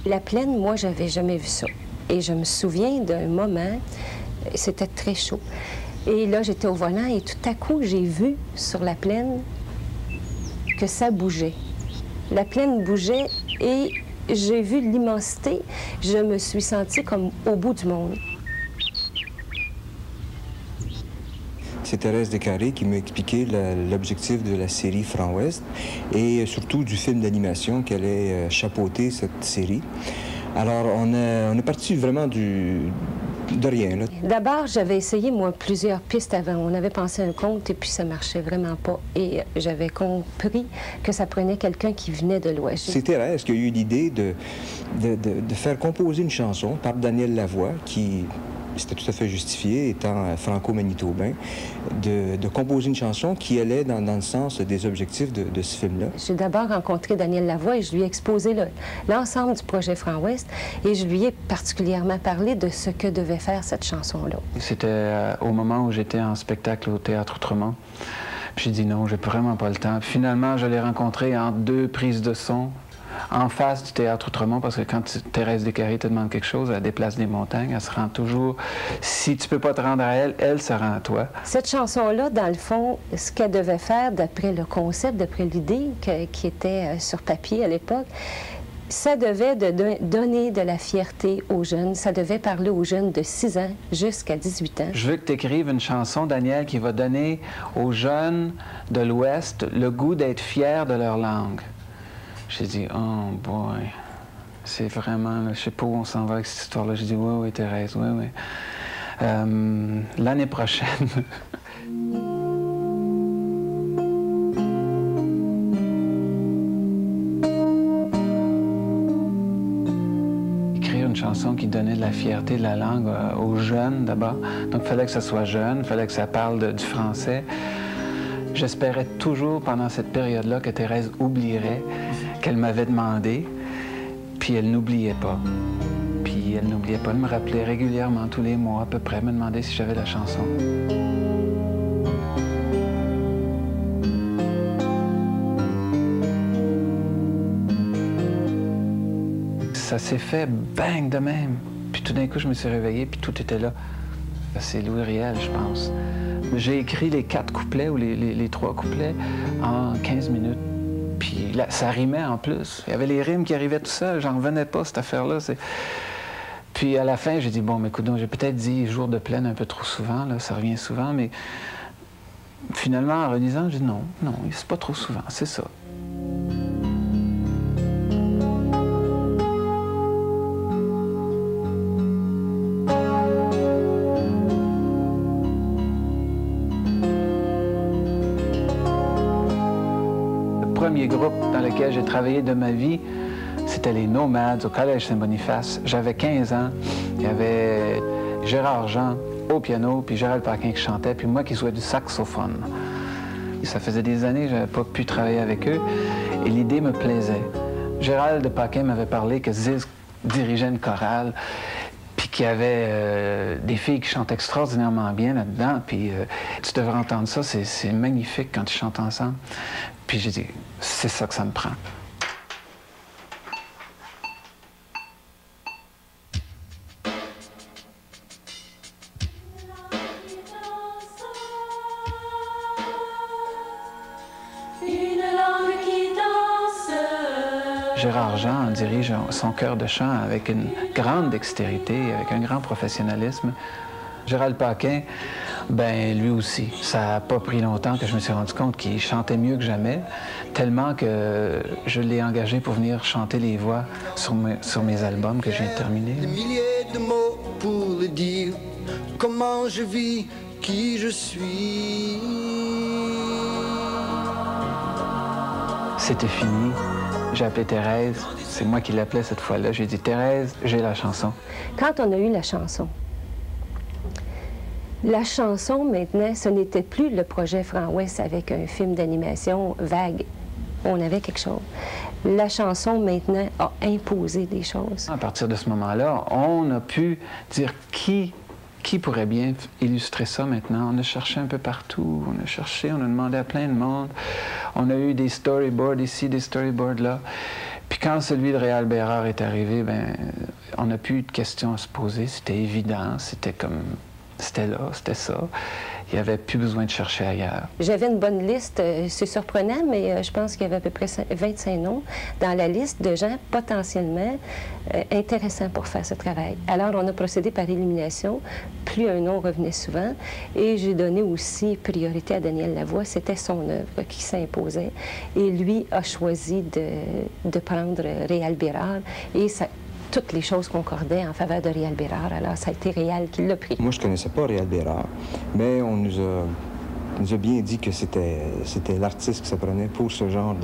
La plaine, moi, j'avais jamais vu ça. Et je me souviens d'un moment, c'était très chaud. Et là, j'étais au volant et tout à coup, j'ai vu sur la plaine que ça bougeait. La plaine bougeait et j'ai vu l'immensité. Je me suis sentie comme au bout du monde. C'est Thérèse Descarrés qui m'a expliqué l'objectif de la série Franc Ouest et surtout du film d'animation qu'elle allait chapeauter cette série. Alors, on est parti vraiment de rien. D'abord, j'avais essayé, moi, plusieurs pistes avant. On avait pensé à un conte et puis ça marchait vraiment pas. Et j'avais compris que ça prenait quelqu'un qui venait de l'Ouest. C'est Thérèse qui a eu l'idée de faire composer une chanson par Daniel Lavoie, qui... C'était tout à fait justifié, étant franco-manitobain, de composer une chanson qui allait dans le sens des objectifs de ce film-là. J'ai d'abord rencontré Daniel Lavoie et je lui ai exposé l'ensemble du projet Franc Ouest et je lui ai particulièrement parlé de ce que devait faire cette chanson-là. C'était au moment où j'étais en spectacle au Théâtre Outremont. J'ai dit non, j'ai vraiment pas le temps. Puis finalement, je l'ai rencontré en 2 prises de son, en face du Théâtre Outremont, parce que quand Thérèse Descarrés te demande quelque chose, elle déplace des montagnes, elle se rend toujours... Si tu peux pas te rendre à elle, elle se rend à toi. Cette chanson-là, dans le fond, ce qu'elle devait faire, d'après le concept, d'après l'idée qui était sur papier à l'époque, ça devait donner de la fierté aux jeunes. Ça devait parler aux jeunes de 6 ans jusqu'à 18 ans. Je veux que tu écrives une chanson, Daniel, qui va donner aux jeunes de l'Ouest le goût d'être fiers de leur langue. J'ai dit, oh boy, c'est vraiment, là, je sais pas où on s'en va avec cette histoire-là. J'ai dit, oui, Thérèse, oui. L'année prochaine. Écrire une chanson qui donnait de la fierté de la langue aux jeunes d'abord. Donc, il fallait que ça soit jeune, il fallait que ça parle du français. J'espérais toujours pendant cette période-là que Thérèse oublierait qu'elle m'avait demandé, puis elle n'oubliait pas. Puis elle n'oubliait pas, elle me rappelait régulièrement, tous les mois à peu près, me demandait si j'avais la chanson. Ça s'est fait bang de même. Puis tout d'un coup, je me suis réveillé, puis tout était là. C'est Louis Riel, je pense. J'ai écrit les 4 couplets ou les 3 couplets en 15 minutes. Puis là, ça rimait en plus. Il y avait les rimes qui arrivaient tout seul. J'en revenais pas, cette affaire-là. Puis à la fin, j'ai dit, bon, mais écoute, j'ai peut-être dit jour de plaine un peu trop souvent, là, ça revient souvent, mais finalement, en relisant, j'ai dit non, c'est pas trop souvent, c'est ça. Le premier groupe dans lequel j'ai travaillé de ma vie, c'était les Nomades au Collège Saint-Boniface. J'avais 15 ans. Il y avait Gérard Jean au piano, puis Gérald Paquin qui chantait, puis moi qui jouais du saxophone. Ça faisait des années que je n'avais pas pu travailler avec eux, et l'idée me plaisait. Gérald Paquin m'avait parlé que Ziz dirigeait une chorale, puis qu'il y avait des filles qui chantent extraordinairement bien là-dedans, puis tu devrais entendre ça, c'est magnifique quand ils chantent ensemble. Puis j'ai dit, c'est ça que ça me prend. Gérard Jean dirige son chœur de chant avec une grande dextérité, avec un grand professionnalisme. Gérald Paquin, ben lui aussi. Ça n'a pas pris longtemps que je me suis rendu compte qu'il chantait mieux que jamais, tellement que je l'ai engagé pour venir chanter les voix sur mes albums que je viens de terminer. Des milliers de mots pour le dire, comment je vis, qui je suis. C'était fini. J'ai appelé Thérèse. C'est moi qui l'appelais cette fois-là. J'ai dit, Thérèse, j'ai la chanson. Quand on a eu la chanson maintenant, ce n'était plus le projet Franc Ouest avec un film d'animation vague. On avait quelque chose. La chanson, maintenant, a imposé des choses. À partir de ce moment-là, on a pu dire qui pourrait bien illustrer ça maintenant. On a cherché un peu partout, on a demandé à plein de monde. On a eu des storyboards ici, des storyboards là. Puis quand celui de Réal Bérard est arrivé, ben, on n'a plus eu de questions à se poser. C'était évident, c'était comme... C'était là, c'était ça. Il n'y avait plus besoin de chercher ailleurs. J'avais une bonne liste, c'est surprenant, mais je pense qu'il y avait à peu près 25 noms dans la liste de gens potentiellement intéressants pour faire ce travail. Alors, on a procédé par élimination. Plus un nom revenait souvent. Et j'ai donné aussi priorité à Daniel Lavoie. C'était son œuvre qui s'imposait. Et lui a choisi de prendre Réal Bérard. Et ça... Toutes les choses concordaient en faveur de Réal Bérard, alors ça a été Réal qui l'a pris. Moi, je ne connaissais pas Réal Bérard, mais on nous a bien dit que c'était l'artiste qui se prenait pour ce genre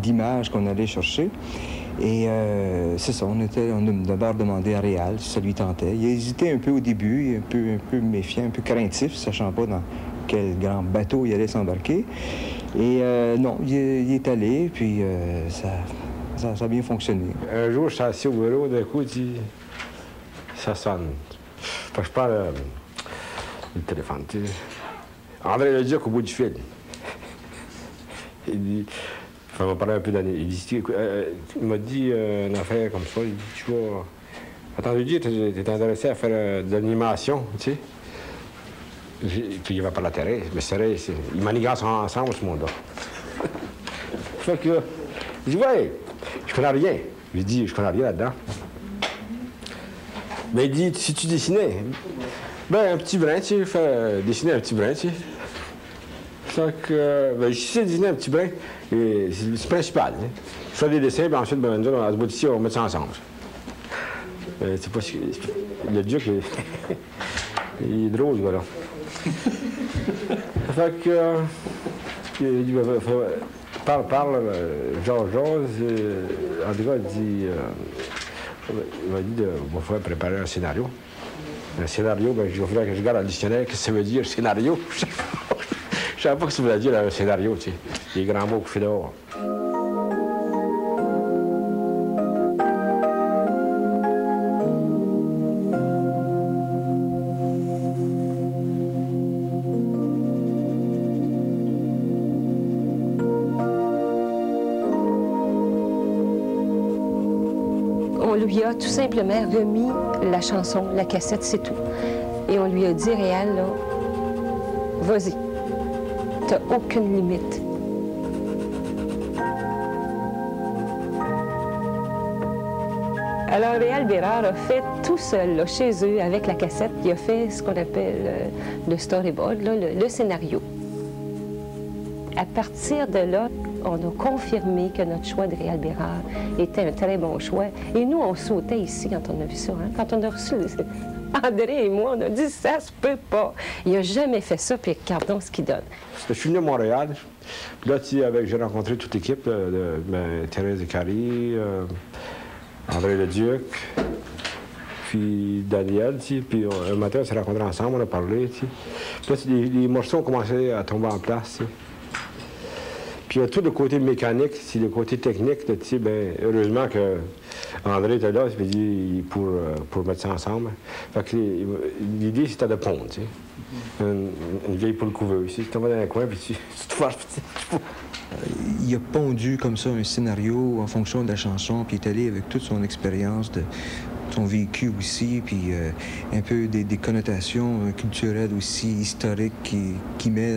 d'image qu'on allait chercher. Et c'est ça, on a d'abord demandé à Réal si ça lui tentait. Il a hésité un peu au début, un peu méfiant, un peu craintif, sachant pas dans quel grand bateau il allait s'embarquer. Et non, il est allé, puis ça a bien fonctionné. Un jour, je suis assis au bureau, d'un coup, il dit... Ça sonne. Fait que je parle du téléphone, tu sais. André Leduc au bout du fil. Il dit... Enfin, on va parler un peu d'année. Il dit... il m'a dit une affaire comme ça. Il dit, tu vois... Attends, lui dire, t'es intéressé à faire de l'animation, tu sais. Puis il va pas l'intérêt. Mais c'est vrai, ils manigacent ensemble, ce monde-là. Fait que... Je dis, ouais... Je connais rien. Je lui dis, je connais rien là-dedans. Mais il dit, si tu dessinais, ben un petit brin, tu sais, dessiner un petit brin, tu sais. Fait que, ben, je sais dessiner un petit brin, et c'est le principal. Hein. Je fais des dessins, puis ensuite, ben, on va se bout ici, on va mettre ça ensemble. C'est pas ce que... Le Duc, il est drôle, ce gars-là. Fait que... il dit, parle, Georges, en tout cas, il m'a dit qu'il faut préparer un scénario. Un scénario, ben, il faudrait que je regarde dans le dictionnaire, qu'est-ce que ça veut dire, scénario? Je ne savais pas ce que ça voulait dire, un scénario, tu sais. Les grands mots couchés dehors. On lui a tout simplement remis la chanson, la cassette, c'est tout. Et on lui a dit, Réal, là, vas-y, t'as aucune limite. Alors, Réal Bérard a fait tout seul, là, chez eux, avec la cassette, il a fait ce qu'on appelle le storyboard, là, le scénario. À partir de là, on a confirmé que notre choix de Réal Bérard était un très bon choix. Et nous, on sautait ici quand on a vu ça. Hein? Quand on a reçu André et moi, on a dit « ça se peut pas ». Il n'a jamais fait ça, puis regardons ce qu'il donne. Je suis venu à Montréal. Puis là, j'ai rencontré toute l'équipe, Thérèse Descaries, André Leduc, puis Daniel, puis un matin, on s'est rencontrés ensemble, on a parlé. Puis là, les morceaux ont commencé à tomber en place. Puis il y a tout le côté mécanique, c'est le côté technique, tu sais, bien, heureusement que André était là, pour mettre ça ensemble. Fait que l'idée, c'était de pondre, tu sais. Une vieille poule couveuse, tu tombes dans un coin, puis tu te forces, Il a pondu comme ça un scénario en fonction de la chanson, puis il est allé avec toute son expérience de son vécu aussi, puis un peu des connotations culturelles aussi, historiques, qui met...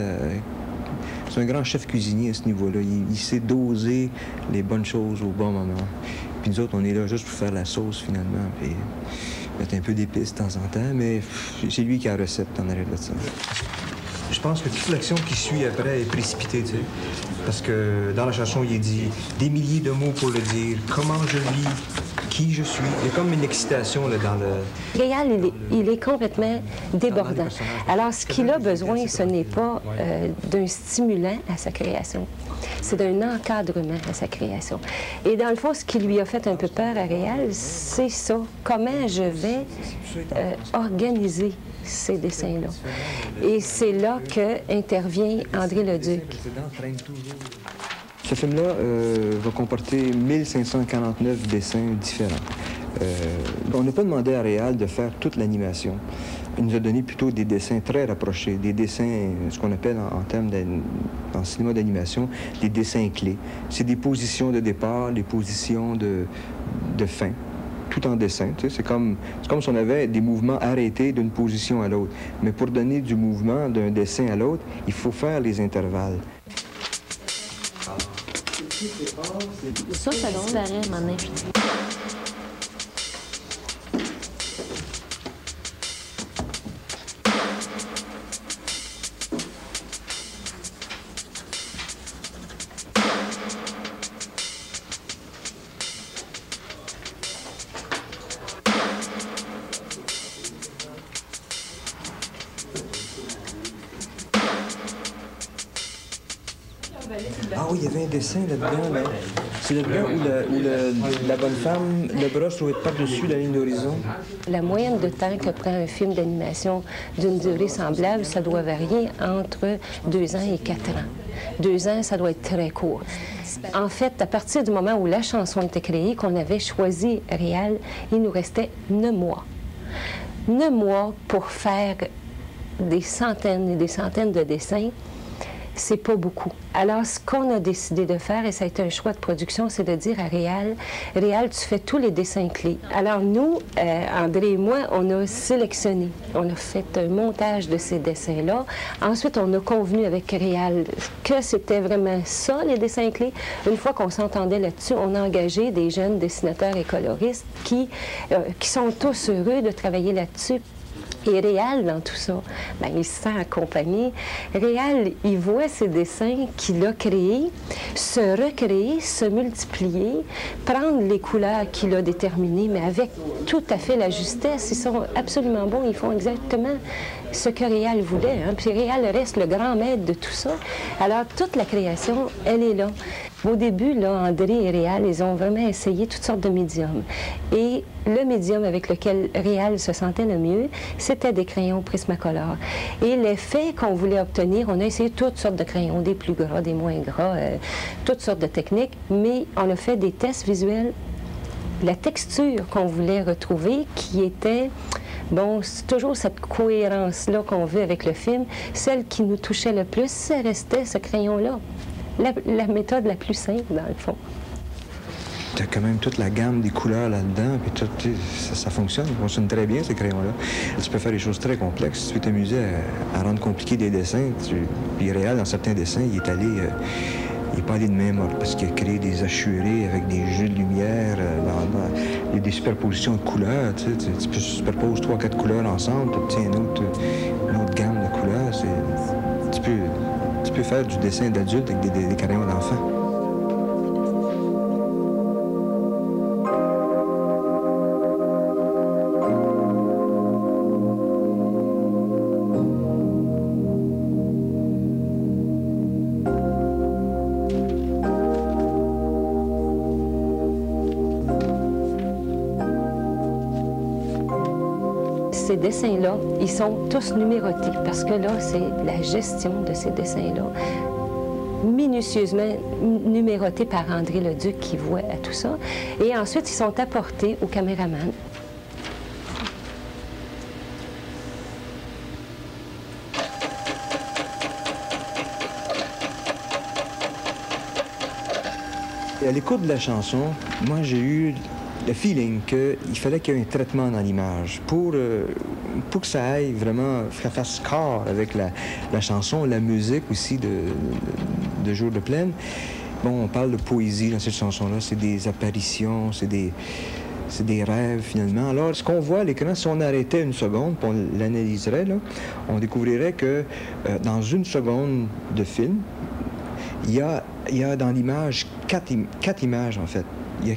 C'est un grand chef cuisinier à ce niveau-là. Il sait doser les bonnes choses au bon moment. Puis nous autres, on est là juste pour faire la sauce, finalement, puis mettre un peu d'épices de temps en temps, mais c'est lui qui a la recette en arrière de ça. Je pense que toute l'action qui suit après est précipitée, tu sais. Parce que dans la chanson, il est dit des milliers de mots pour le dire, comment je vis, qui je suis. Il y a comme une excitation là, dans le... Réal, il est complètement débordant. Alors, ce qu'il a besoin, ce n'est pas d'un stimulant à sa création. C'est d'un encadrement à sa création. Et dans le fond, ce qui lui a fait un peu peur à Réal, c'est ça. Comment je vais organiser ces dessins-là. Et c'est là qu'intervient André Leduc. Ce film-là va comporter 1549 dessins différents. On n'a pas demandé à Réal de faire toute l'animation. Il nous a donné plutôt des dessins très rapprochés, des dessins, ce qu'on appelle en termes en cinéma d'animation, des dessins clés. C'est des positions de départ, des positions de fin, tout en dessin. Tu sais, c'est comme si on avait des mouvements arrêtés d'une position à l'autre. Mais pour donner du mouvement d'un dessin à l'autre, il faut faire les intervalles. Ça disparaît maintenant. Ah oui, il y avait un dessin là-dedans. Là. C'est là-dedans où la bonne femme, le bras se trouve être par-dessus la ligne d'horizon. La moyenne de temps que prend un film d'animation d'une durée semblable, ça doit varier entre 2 ans et 4 ans. 2 ans, ça doit être très court. En fait, à partir du moment où la chanson était créée, qu'on avait choisi Réal, il nous restait 9 mois. 9 mois pour faire des centaines et des centaines de dessins. C'est pas beaucoup. Alors, ce qu'on a décidé de faire, et ça a été un choix de production, c'est de dire à Réal, Réal, tu fais tous les dessins clés. Alors, nous, André et moi, on a sélectionné, on a fait un montage de ces dessins-là. Ensuite, on a convenu avec Réal que c'était vraiment ça, les dessins clés. Une fois qu'on s'entendait là-dessus, on a engagé des jeunes dessinateurs et coloristes qui sont tous heureux de travailler là-dessus. Et Réal, dans tout ça, bien, il se sent accompagné. Réal, il voit ses dessins qu'il a créés se recréer, se multiplier, prendre les couleurs qu'il a déterminées, mais avec tout à fait la justesse. Ils sont absolument bons, ils font exactement ce que Réal voulait. Hein. Puis Réal reste le grand maître de tout ça. Alors, toute la création, elle est là. Au début, là, André et Réal, ils ont vraiment essayé toutes sortes de médiums. Et le médium avec lequel Réal se sentait le mieux, c'était des crayons Prismacolor. Et l'effet qu'on voulait obtenir, on a essayé toutes sortes de crayons, des plus gras, des moins gras, toutes sortes de techniques, mais on a fait des tests visuels. La texture qu'on voulait retrouver, qui était... Bon, c'est toujours cette cohérence-là qu'on veut avec le film. Celle qui nous touchait le plus, ça restait ce crayon-là. La méthode la plus simple, dans le fond. Tu as quand même toute la gamme des couleurs là-dedans, puis tout, ça fonctionne très bien, ces crayons-là. Tu peux faire des choses très complexes. Si tu veux t'amuser à rendre compliqué des dessins, puis Réal, dans certains dessins, il n'est pas allé de même ordre, parce qu'il a créé des hachurés avec des jeux de lumière, il y a des superpositions de couleurs. Tu superposes 3-4 couleurs ensemble, tu obtiens une autre gamme de couleurs. Tu peux faire du dessin d'adulte avec des crayons d'enfants. Ces dessins-là, ils sont tous numérotés parce que là, c'est la gestion de ces dessins-là, minutieusement numérotés par André Leduc qui voit à tout ça. Et ensuite, ils sont apportés au caméraman. À l'écoute de la chanson, moi, j'ai eu le feeling qu'il fallait qu'il y ait un traitement dans l'image pour que ça aille vraiment, ça fasse corps avec la chanson, la musique aussi de Jour de plaine. Bon, on parle de poésie dans cette chanson-là, c'est des apparitions, c'est des rêves finalement. Alors, ce qu'on voit à l'écran, si on arrêtait une seconde, puis on l'analyserait, là, on découvrirait que dans une seconde de film, il y a dans l'image quatre images en fait. Il y a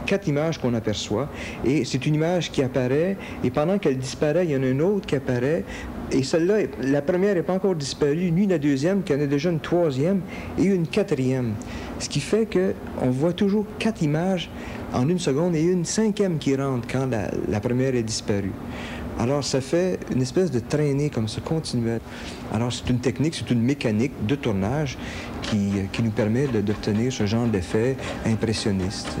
quatre images qu'on aperçoit, et c'est une image qui apparaît, et pendant qu'elle disparaît, il y en a une autre qui apparaît, et celle-là, la première n'est pas encore disparue, ni la deuxième, qu'il y en a déjà une troisième et une quatrième. Ce qui fait qu'on voit toujours 4 images en une seconde, et une cinquième qui rentre quand la première est disparue. Alors, ça fait une espèce de traînée comme ça, continuelle. Alors, c'est une technique, c'est une mécanique de tournage qui nous permet d'obtenir ce genre d'effet impressionniste.